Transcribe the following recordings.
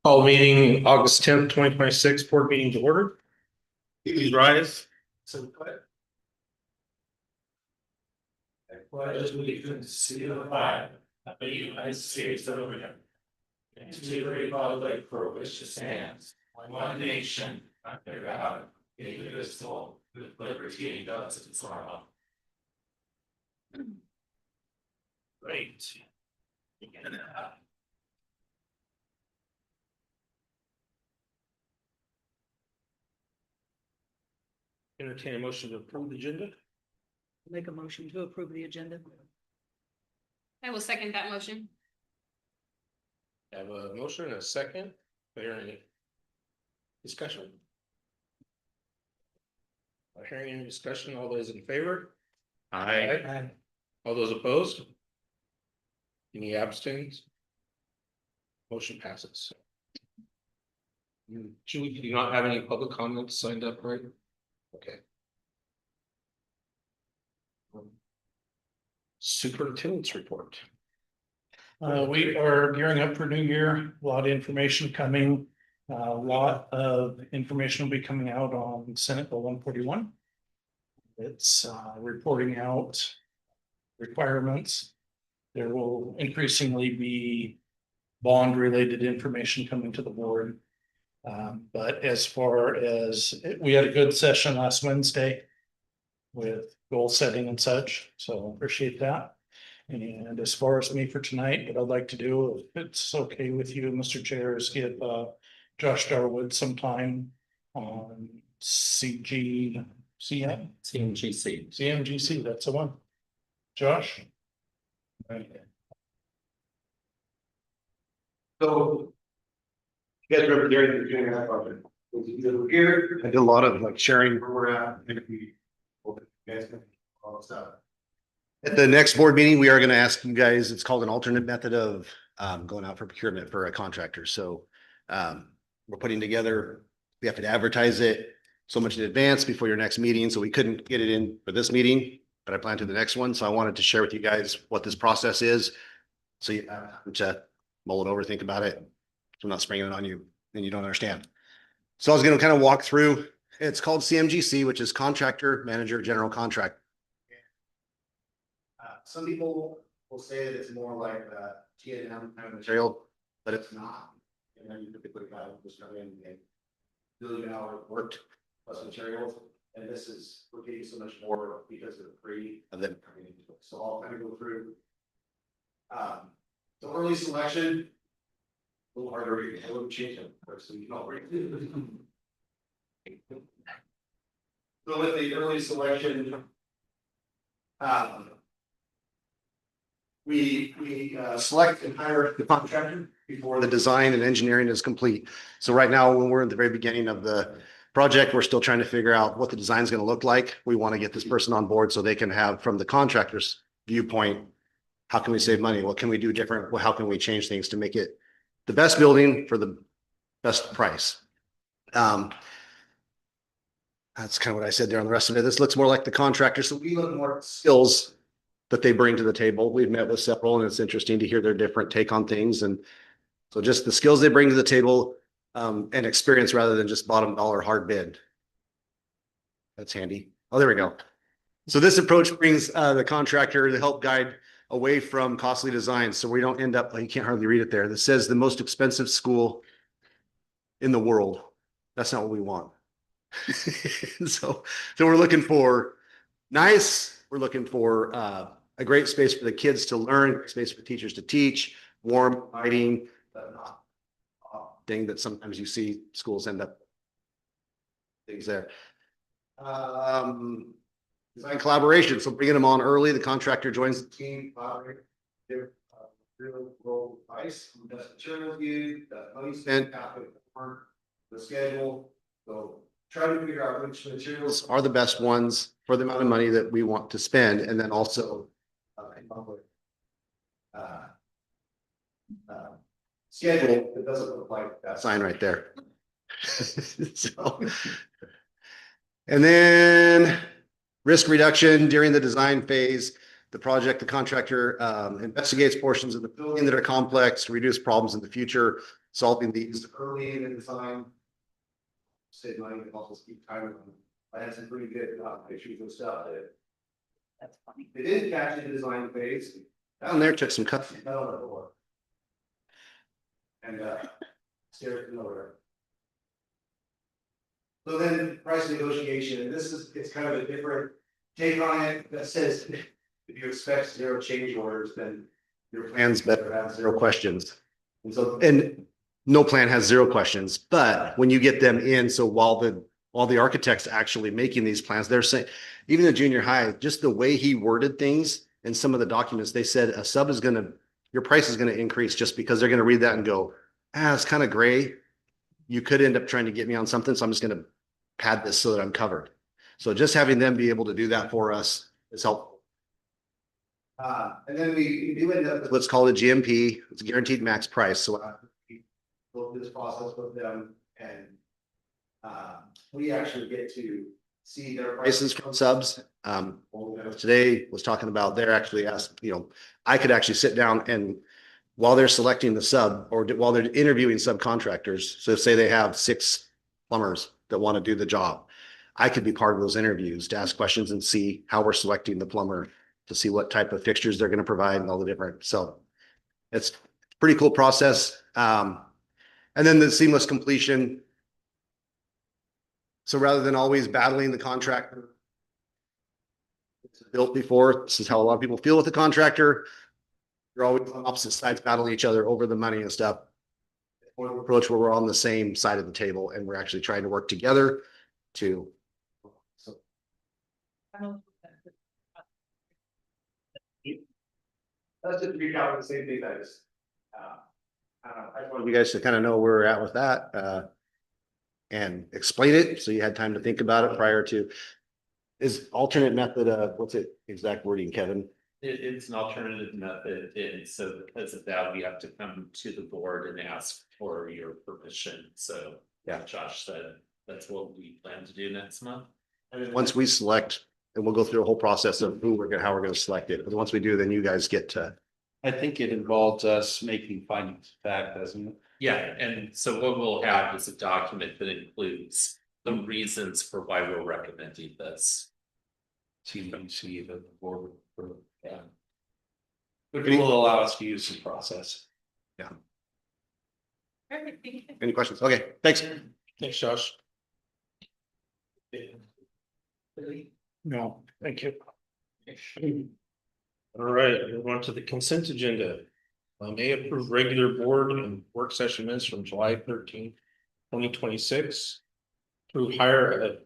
Call meeting August 10th, 2026, board meeting to order. Please rise. I pledge allegiance to the flag of the United States of America and to the republic for which it stands, one nation, under God, indivisible, with liberty and justice for all. Great. Entertain a motion to approve the agenda. Make a motion to approve the agenda. I will second that motion. I have a motion and a second. Are there any discussion? Not hearing any discussion. All those in favor? Aye. All those opposed? Any abstains? Motion passes. Julie, do you not have any public comments signed up, right? Okay. Superintendent's report. We are gearing up for New Year, a lot of information coming. A lot of information will be coming out on Senate Bill 141. It's reporting out requirements. There will increasingly be bond related information coming to the board. But as far as we had a good session last Wednesday with goal setting and such, so appreciate that. And as far as me for tonight, what I'd like to do, if it's okay with you, Mr. Chair, is give Josh Darwood some time on CMGC, that's the one. Josh? So. You guys remember during the junior high project? Here, I did a lot of like sharing where we're at. Maybe you guys can all this stuff. At the next board meeting, we are going to ask you guys, it's called an alternate method of going out for procurement for a contractor. So we're putting together, we have to advertise it so much in advance before your next meeting. So we couldn't get it in for this meeting, but I plan to the next one. So I wanted to share with you guys what this process is. So you have to mull it over, think about it. So I'm not springing it on you and you don't understand. So I was going to kind of walk through, it's called CMGC, which is Contractor Manager General Contract. Some people will say that it's more like a T&M kind of material, but it's not. And then you typically just come in and billion hour worked plus materials. And this is, we're getting so much more because of the free of them coming into it. So I'll kind of go through the early selection. A little harder to read. I would change them. So you know, so with the early selection, we select and hire the contractor before the design and engineering is complete. So right now, when we're at the very beginning of the project, we're still trying to figure out what the design is going to look like. We want to get this person on board so they can have, from the contractor's viewpoint, how can we save money? What can we do different? How can we change things to make it the best building for the best price? That's kind of what I said there on the rest of it. This looks more like the contractor. So we look more at skills that they bring to the table. We've met with several and it's interesting to hear their different take on things. And so just the skills they bring to the table and experience rather than just bottom dollar hard bid. That's handy. Oh, there we go. So this approach brings the contractor to help guide away from costly designs. So we don't end up, you can't hardly read it there. That says the most expensive school in the world. That's not what we want. So we're looking for nice, we're looking for a great space for the kids to learn, great space for teachers to teach, warm, inviting, but not thing that sometimes you see schools end up things there. Design collaboration. So bringing them on early, the contractor joins the team, their real role advice, best materials used, money spent, the schedule. So try to figure out which materials are the best ones for the amount of money that we want to spend, and then also schedule that doesn't look like that sign right there. So, and then risk reduction during the design phase. The contractor investigates portions of the building that are complex to reduce problems in the future. solving these early in the design. Save money and also keep time on them. I had some pretty good pictures and stuff that That's funny. they didn't catch in the design phase. Down there took some cuts. Fell on the floor. And scared nowhere. So then price negotiation, and this is, it's kind of a different take on it that says, if you expect zero change orders, then your plans better have zero questions. And so, and no plan has zero questions, but when you get them in, so while the architect's actually making these plans, they're saying, even the junior high, just the way he worded things and some of the documents, they said a sub is gonna, your price is gonna increase just because they're gonna read that and go, it's kind of gray. You could end up trying to get me on something, so I'm just gonna pad this so that I'm covered. So just having them be able to do that for us is helpful. And then we do end up with what's called a GMP, it's a guaranteed max price, so we go through this process with them and we actually get to see their prices from subs. Today was talking about, they're actually asked, I could actually sit down and while they're selecting the sub or while they're interviewing subcontractors, so say they have 6 plumbers that want to do the job, I could be part of those interviews to ask questions and see how we're selecting the plumber, to see what type of fixtures they're going to provide and all the different. So it's a pretty cool process. And then the seamless completion. So rather than always battling the contractor, it's built before, this is how a lot of people feel with the contractor. You're always on opposite sides battling each other over the money and stuff. Or the approach where we're on the same side of the table and we're actually trying to work together to. That's just read out the same thing that is. I just want you guys to kind of know where we're at with that. And explain it, so you had time to think about it prior to. Is alternate method, what's it exact wording, Kevin? It's an alternative method, and so because of that, we have to come to the board and ask for your permission, so. Yeah. Josh said, that's what we plan to do next month. Once we select, and we'll go through a whole process of how we're gonna select it, but once we do, then you guys get to. I think it involves us making findings of fact, doesn't it? Yeah, and so what we'll have is a document that includes the reasons for why we're recommending this. TBC, the board, yeah. Which will allow us to use the process. Perfect, thank you. Any questions? Okay, thanks. Thanks, Josh. No, thank you. All right, we're on to the consent agenda. May approve regular board and work session minutes from July 13th, 2026. To hire a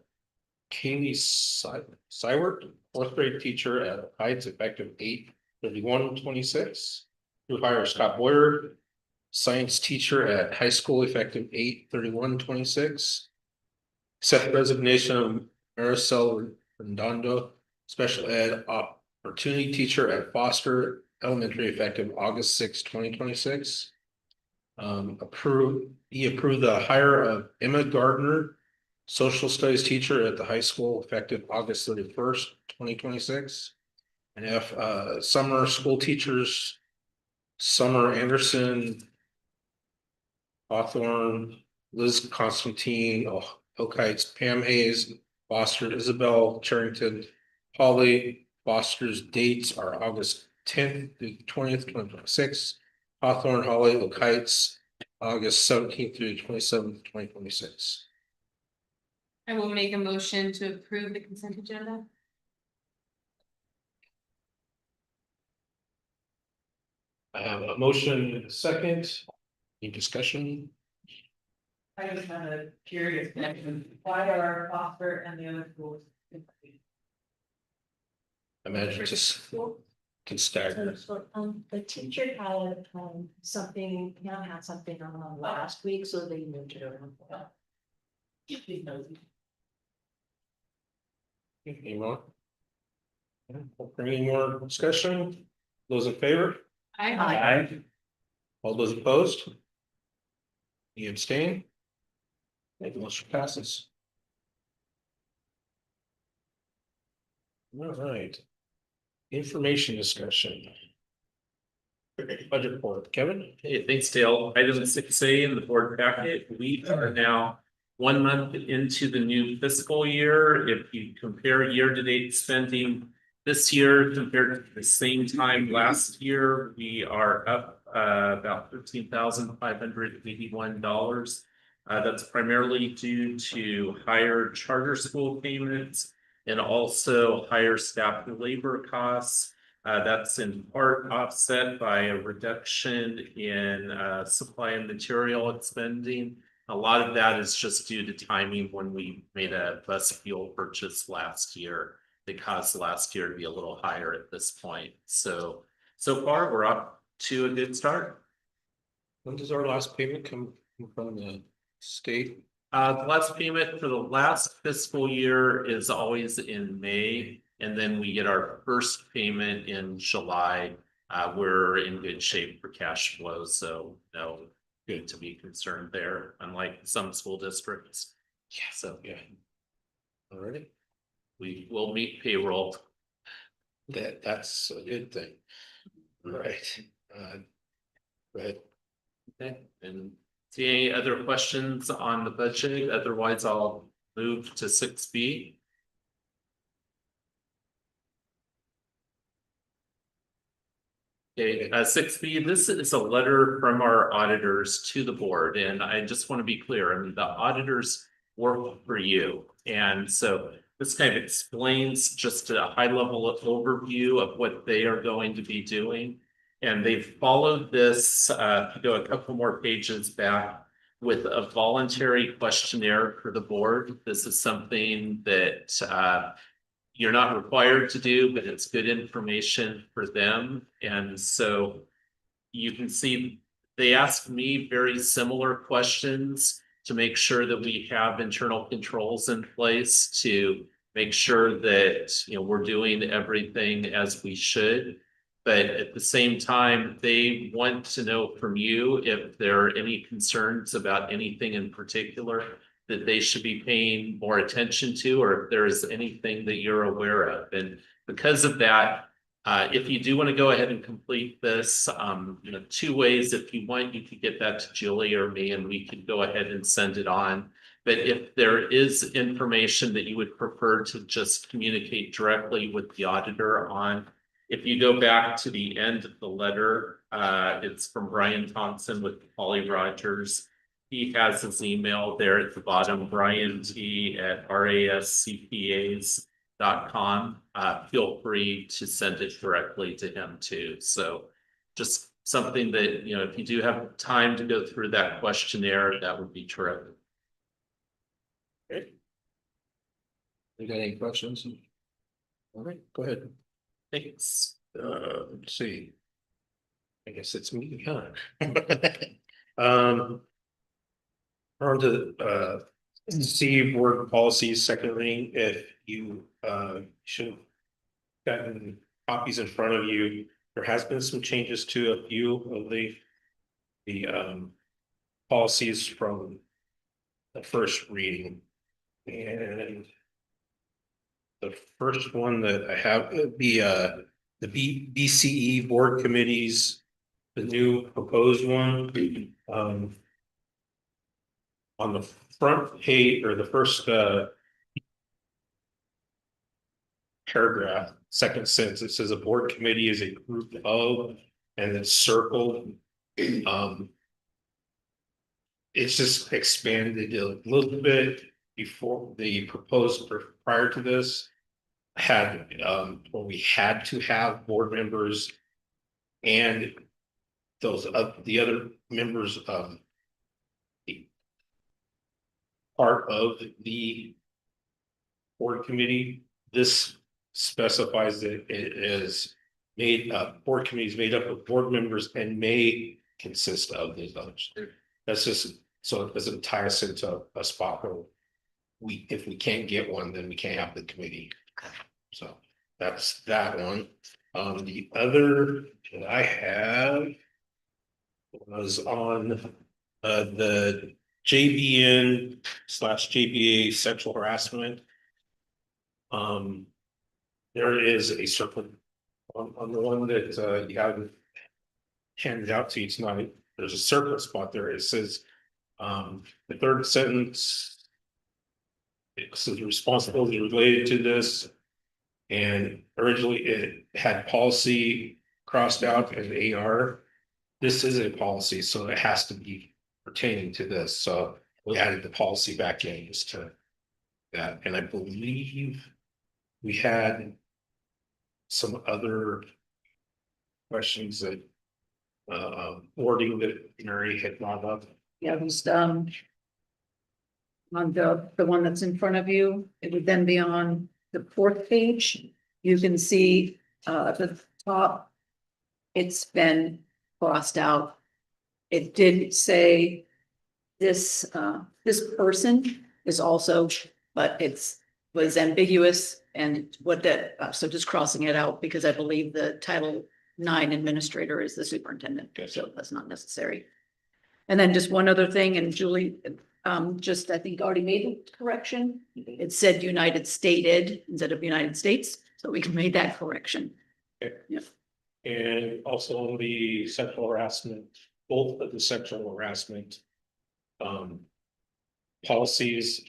Kaylee Sywert, 4th grade teacher at Heights effective 8/31/26. To hire Scott Boyer, science teacher at high school effective 8/31/26. Accept resignation of Maricel Redondo, special ed opportunity teacher at Foster Elementary effective August 6, 2026. Approve the hire of Emma Gardner, social studies teacher at the high school effective August 31st, 2026. And F, summer school teachers, Summer Anderson, Hawthorne, Liz Constantine, Oak Heights, Pam Hayes, Foster, Isabel Charrington, Holly. Foster's dates are August 10th through 20th, 2026. Hawthorne, Holly, Oak Heights, August 17th through 27th, 2026. I will make a motion to approve the consent agenda. I have a motion and a second. Any discussion? I just have a curious question. Why are Foster and the other schools? Imagine just can stagger. The teacher had something, Pam had something on last week, so they moved it around. Any more? Any more discussion? Those in favor? I All those opposed? You abstain? The motion passes. All right. Information discussion. Budget report, Kevin? Hey, thanks, Dale. Item 6A in the board packet, we are now 1 month into the new fiscal year. If you compare year-to-date spending this year compared to the same time last year, we are up about $13,581. That's primarily due to higher charter school payments and also higher staff and labor costs. That's in part offset by a reduction in supply and material spending. A lot of that is just due to timing when we made a bus fuel purchase last year that caused last year to be a little higher at this point. So far, we're up to a good start. When does our last payment come from the state? The last payment for the last fiscal year is always in May, and then we get our first payment in July. We're in good shape for cash flow, so no good to be concerned there, unlike some school districts. Yeah. So Yeah. Alrighty, we will meet payroll. that's a good thing. Right. Right. Okay, and see any other questions on the budget? Otherwise, I'll move to 6B. Okay, 6B, this is a letter from our auditors to the board, and I just want to be clear, I mean, the auditors work for you. And so this kind of explains just a high level overview of what they are going to be doing. And they've followed this, go a couple more pages back with a voluntary questionnaire for the board. This is something that you're not required to do, but it's good information for them. And so you can see they asked me very similar questions to make sure that we have internal controls in place to make sure that, you know, we're doing everything as we should. But at the same time, they want to know from you if there are any concerns about anything in particular that they should be paying more attention to, or if there is anything that you're aware of. And because of that, if you do want to go ahead and complete this, you know, 2 ways. If you want, you could get that to Julie or me, and we could go ahead and send it on. But if there is information that you would prefer to just communicate directly with the auditor on, if you go back to the end of the letter, it's from Brian Thompson with Polly Rogers. He has his email there at the bottom, briant@rascpas.com. Feel free to send it directly to him too. So just something that, you know, if you do have time to go through that questionnaire, that would be terrific. Okay. You got any questions? All right, go ahead. Thanks. Let's see. I guess it's me, huh? On to C board policies, second reading, if you should have gotten copies in front of you, there has been some changes to a few of the policies from the first reading. And the first one that I have, the BCE board committees, the new proposed one. On the front page or the first paragraph, second sentence, it says a board committee is a group of, and it's circled. It's just expanded a little bit before the proposed, prior to this had when we had to have board members and those the other members part of the board committee. This specifies that it is made board committees made up of board members and may consist of these others. That's just so it doesn't tie us into a spot where if we can't get one, then we can't have the committee. So that's that one. The other that I have was on the JBN/JBA sexual harassment. There is a circle on the one that you have handed out to you tonight, there's a circle spot there. It says, the third sentence. It says responsibility related to this. And originally it had policy crossed out as AR. This is a policy, so it has to be pertaining to this, so we added the policy back in just to. That, and I believe we had. Some other. Questions that. Wording that Mary had brought up. Yeah, it was, on the one that's in front of you, it would then be on the fourth page. You can see, at the top. It's been crossed out. It did say this, this person is also, but was ambiguous and what that, so just crossing it out because I believe the Title IX administrator is the superintendent, so that's not necessary. And then just one other thing, and Julie, just I think already made the correction. It said United Stated instead of United States, so we made that correction. And also the sexual harassment, both of the sexual harassment. Policies.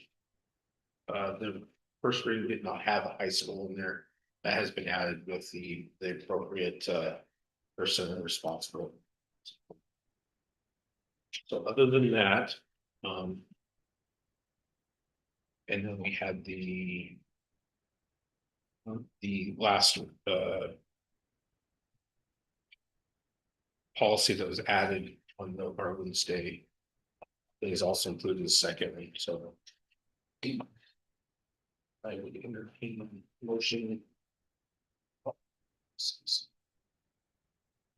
The first reading did not have a high school in there. That has been added with the appropriate person responsible. So other than that, and then we had the last policy that was added on the Arlen's Day. It is also included the second one, so. I would entertain a motion.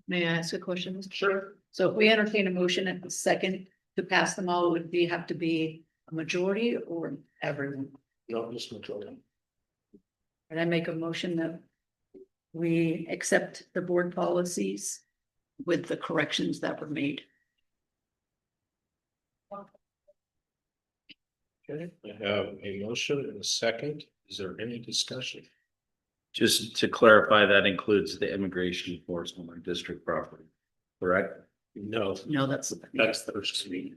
May I ask a question? Sure. So if we entertain a motion at the second to pass them all, would we have to be a majority or everyone? No, just majority. And I make a motion that we accept the board policies with the corrections that were made. Okay, I have a motion and a second. Is there any discussion? Just to clarify, that includes the immigration enforcement on district property, correct? No, No, that's that's the first reading.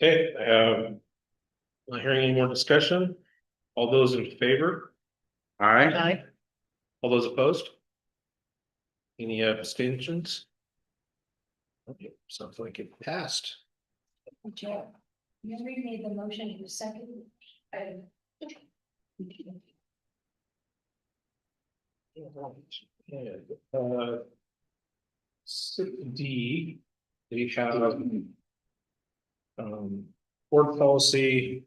Okay, not hearing any more discussion. All those in favor? All right, Aye. All those opposed? Any abstentions? Okay, sounds like it passed. Chair, you made the motion in the second. D, we have. Board policy.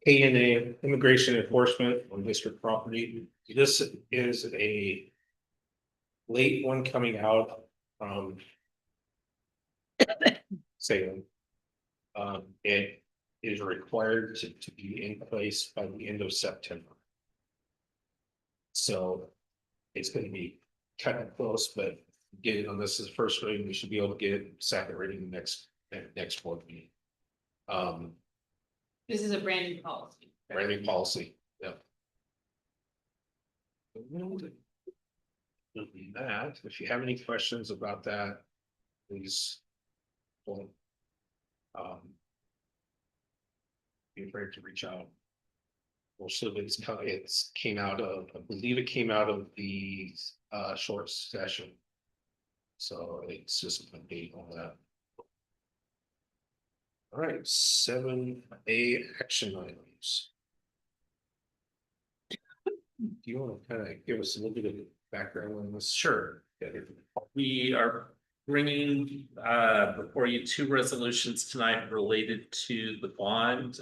ANA, immigration enforcement on district property. This is a. Late one coming out from. Salem. It is required to be in place by the end of September. So it's gonna be kind of close, but get it on this is first reading, we should be able to get it second reading next board meeting. This is a brand new policy. Brand new policy, yeah. That, if you have any questions about that, please. Don't. Be afraid to reach out. Also, it's came out of, I believe it came out of the short session. So it's just an update on that. All right, 7A action items. Do you want to kind of give us a little bit of background on this? sure. We are bringing before you two resolutions tonight related to the bond.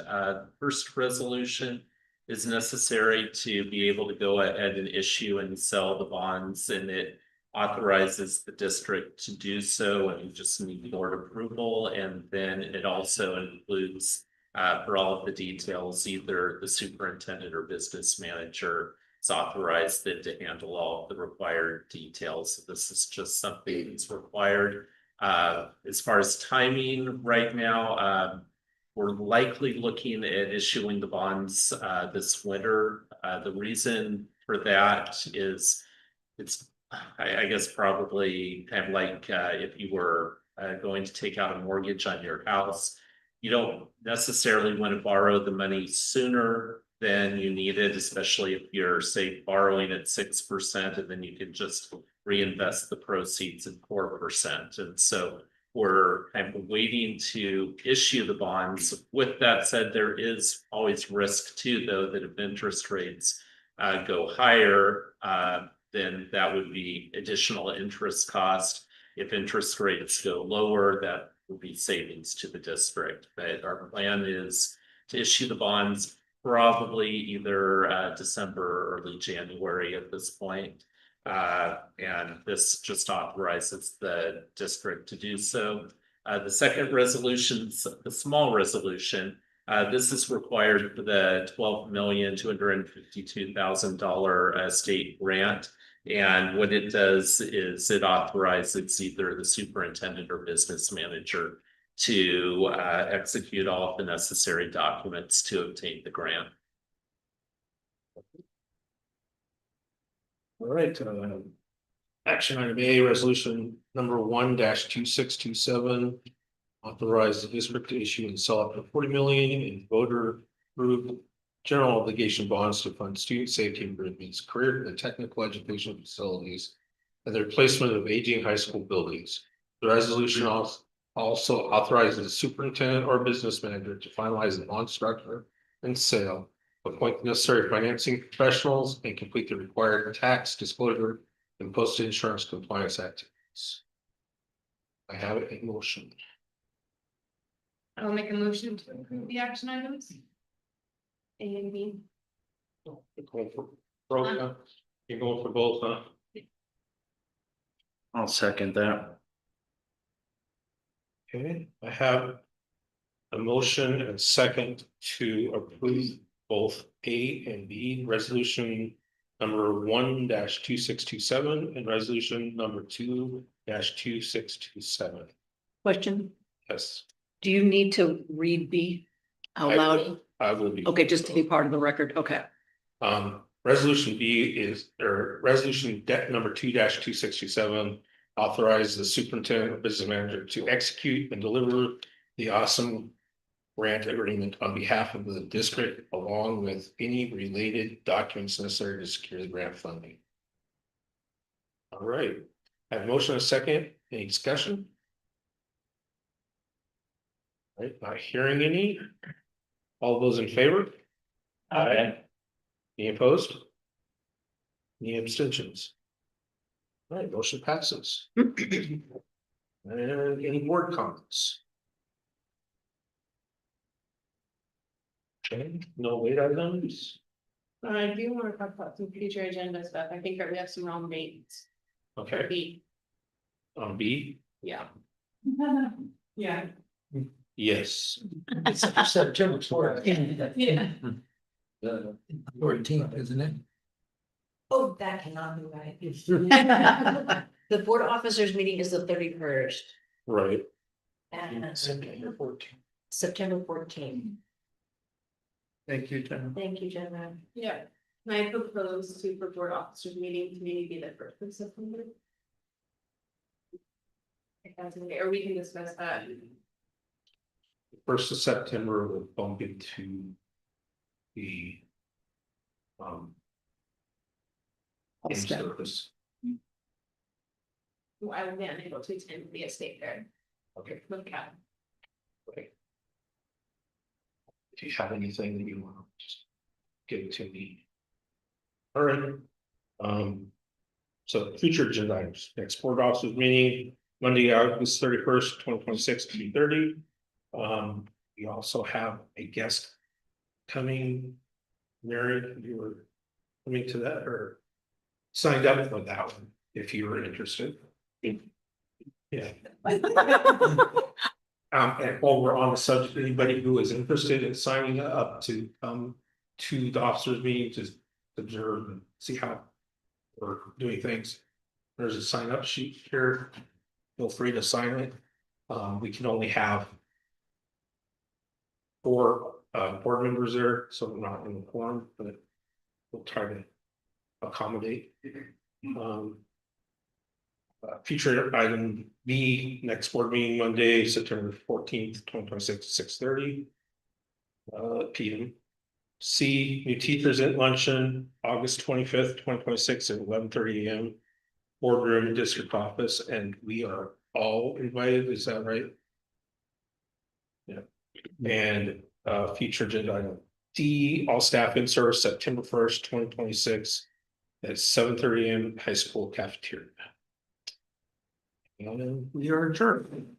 First resolution is necessary to be able to go ahead and issue and sell the bonds, and it authorizes the district to do so, and you just need board approval. And then it also includes for all of the details, either the superintendent or business manager is authorized then to handle all of the required details. So this is just something that's required. As far as timing right now, we're likely looking at issuing the bonds this winter. The reason for that is it's, I guess, probably kind of like if you were going to take out a mortgage on your house. You don't necessarily want to borrow the money sooner than you need it, especially if you're, say, borrowing at 6%, and then you can just reinvest the proceeds at 4%. And so we're kind of waiting to issue the bonds. With that said, there is always risk too, though, that if interest rates go higher, then that would be additional interest cost. If interest rates go lower, that would be savings to the district. But our plan is to issue the bonds probably either December or early January at this point. And this just authorizes the district to do so. The second resolution's a small resolution. This is required for the $12,252,000 state grant. And what it does is it authorizes either the superintendent or business manager to execute all of the necessary documents to obtain the grant. All right, action item A, resolution number 1-2627. Authorize the district to issue and sell up to 40 million in voter approved general obligation bonds to fund student safety improvements, career and technical education facilities, and the replacement of aging high school buildings. The resolution also authorizes the superintendent or business manager to finalize the bond structure and sale, appoint the necessary financing professionals, and complete the required tax disclosure and post insurance compliance activities. I have a motion. I will make a motion to approve the action items. A and B. You're going for both, huh? You're going for both, huh? I'll second that. Okay, I have a motion and second to approve both A and B, resolution number 1-2627 and resolution number 2-2627. Question, Yes. do you need to read B out loud? I will be. Okay, just to be part of the record, okay. Resolution B is, or resolution debt number 2-2627. Authorize the superintendent or business manager to execute and deliver the awesome grant agreement on behalf of the district, along with any related documents necessary to secure the grant funding. All right, I have a motion and a second. Any discussion? All right, not hearing any. All those in favor? Aye. Any opposed? Any abstentions? All right, motion passes. And any board comments? Okay, no wait items. I do want to talk about some future agenda stuff. I think that we have some wrong dates. Okay, B, on B, yeah. Yeah. yes. It's September 4th. Yeah. 14th, isn't it? Oh, that cannot be right. The board officers meeting is the 31st Right. and September 14th. September 14th. Thank you, Tom. Thank you, Jenna. Yeah, and I propose to for board officers meeting to maybe be the first of September. If that's okay, or we can discuss that. 1st of September will bump into the in service. Well, I will be unable to attend the estate fair. Okay. Look at. Okay. If you have anything that you want to just give it to me. All right. So future agenda items, next board officers meeting, Monday, August 31st, 2026, 2:30. We also have a guest coming. Mary, you were coming to that or signed up for that one, if you were interested. Yeah. And while we're on the subject, anybody who is interested in signing up to come to the officers meeting to observe and see how we're doing things. There's a sign up sheet here. Feel free to sign it. We can only have 4 board members there, so we're not in the quorum, but we'll try to accommodate. Future item B, next board meeting Monday, September 14th, 2026, 6:30 PM. C, new teachers at luncheon, August 25th, 2026 at 11:30 AM. Boardroom, district office, and we are all invited, is that right? Yeah, and future agenda item D, all staff in service September 1st, 2026 at 7:30 AM, high school cafeteria. And we are adjourned.